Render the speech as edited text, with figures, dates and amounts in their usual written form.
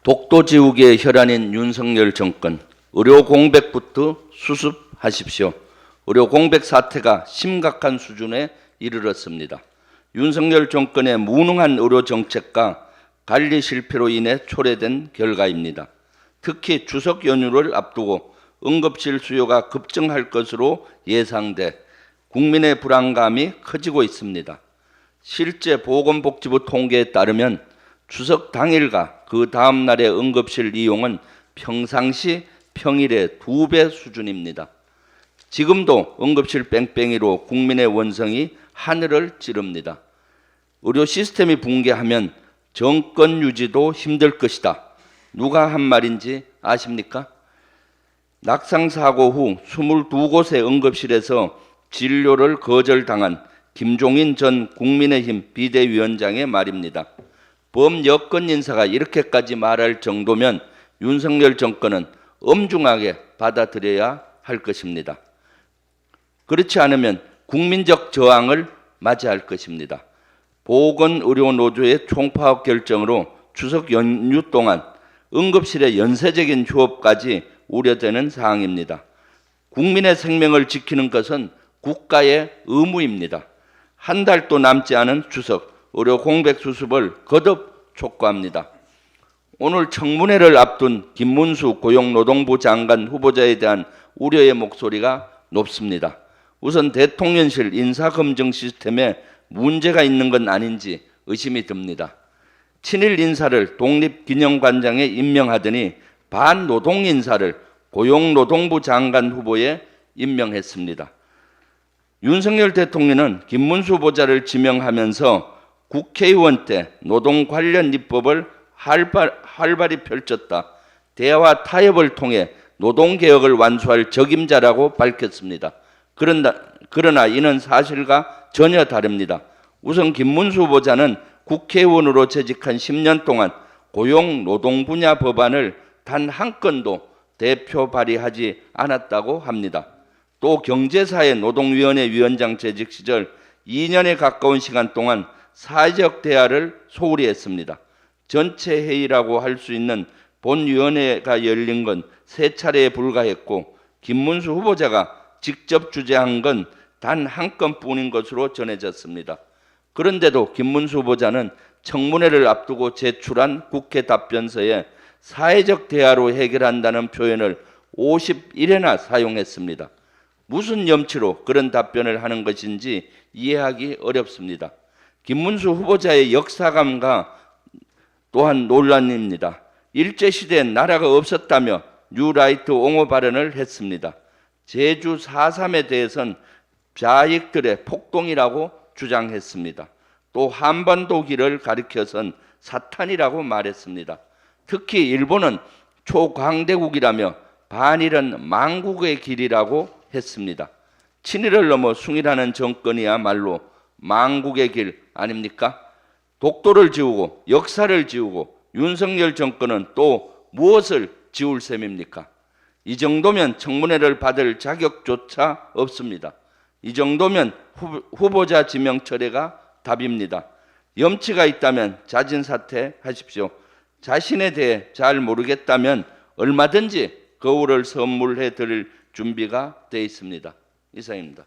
독도 지우개의 혈안인 윤석열 정권, 의료 공백부터 수습하십시오. 의료 공백 사태가 심각한 수준에 이르렀습니다. 윤석열 정권의 무능한 의료 정책과 관리 실패로 인해 초래된 결과입니다. 특히 추석 연휴를 앞두고 응급실 수요가 급증할 것으로 예상돼 국민의 불안감이 커지고 있습니다. 실제 보건복지부 통계에 따르면 추석 당일과 그 다음 날의 응급실 이용은 평상시 평일의 2배 수준입니다. 지금도 응급실 뺑뺑이로 국민의 원성이 하늘을 찌릅니다. 의료 시스템이 붕괴하면 정권 유지도 힘들 것이다. 누가 한 말인지 아십니까? 낙상사고 후 22곳의 응급실에서 진료를 거절당한 김종인 전 국민의힘 비대위원장의 말입니다. 범여권 인사가 이렇게까지 말할 정도면 윤석열 정권은 엄중하게 받아들여야 할 것입니다. 그렇지 않으면 국민적 저항을 맞이할 것입니다. 보건의료노조의 총파업 결정으로 추석 연휴 동안 응급실의 연쇄적인 휴업까지 우려되는 사항입니다. 국민의 생명을 지키는 것은 국가의 의무입니다. 한 달도 남지 않은 추석 의료 공백 수습을 거듭 촉구합니다. 오늘 청문회를 앞둔 김문수 고용노동부 장관 후보자에 대한 우려의 목소리가 높습니다. 우선 대통령실 인사검증 시스템에 문제가 있는 건 아닌지 의심이 듭니다. 친일 인사를 독립기념관장에 임명하더니 반노동 인사를 고용노동부 장관 후보에 임명했습니다. 윤석열 대통령은 김문수 후보자를 지명하면서 국회의원 때 노동 관련 입법을 활발히 펼쳤다. 대화와 타협을 통해 노동개혁을 완수할 적임자라고 밝혔습니다. 그러나 이는 사실과 전혀 다릅니다. 우선 김문수 후보자는 국회의원으로 재직한 10년 동안 고용 노동 분야 법안을 단 한 건도 대표 발의하지 않았다고 합니다. 또 경제사회 노동위원회 위원장 재직 시절 2년에 가까운 시간 동안 사회적 대화를 소홀히 했습니다. 전체 회의라고 할 수 있는 본위원회가 열린 건 3차례에 불과했고 김문수 후보자가 직접 주재한 건 단 한 건뿐인 것으로 전해졌습니다. 그런데도 김문수 후보자는 청문회를 앞두고 제출한 국회 답변서에 사회적 대화로 해결한다는 표현을 51회나 사용했습니다. 무슨 염치로 그런 답변을 하는 것인지 이해하기 어렵습니다. 김문수 후보자의 역사감과 또한 논란입니다. 일제시대엔 나라가 없었다며 뉴라이트 옹호 발언을 했습니다. 제주 4.3에 대해서는 좌익들의 폭동이라고 주장했습니다. 또 한반도기를 가리켜선 사탄이라고 말했습니다. 특히 일본은 초강대국이라며 반일은 망국의 길이라고 했습니다. 친일을 넘어 숭일하는 정권이야말로 망국의 길 아닙니까? 독도를 지우고 역사를 지우고 윤석열 정권은 또 무엇을 지울 셈입니까? 이 정도면 청문회를 받을 자격조차 없습니다. 이 정도면 후보자 지명 철회가 답입니다. 염치가 있다면 자진사퇴하십시오. 자신에 대해 잘 모르겠다면 얼마든지 거울을 선물해 드릴 준비가 되어 있습니다. 이상입니다.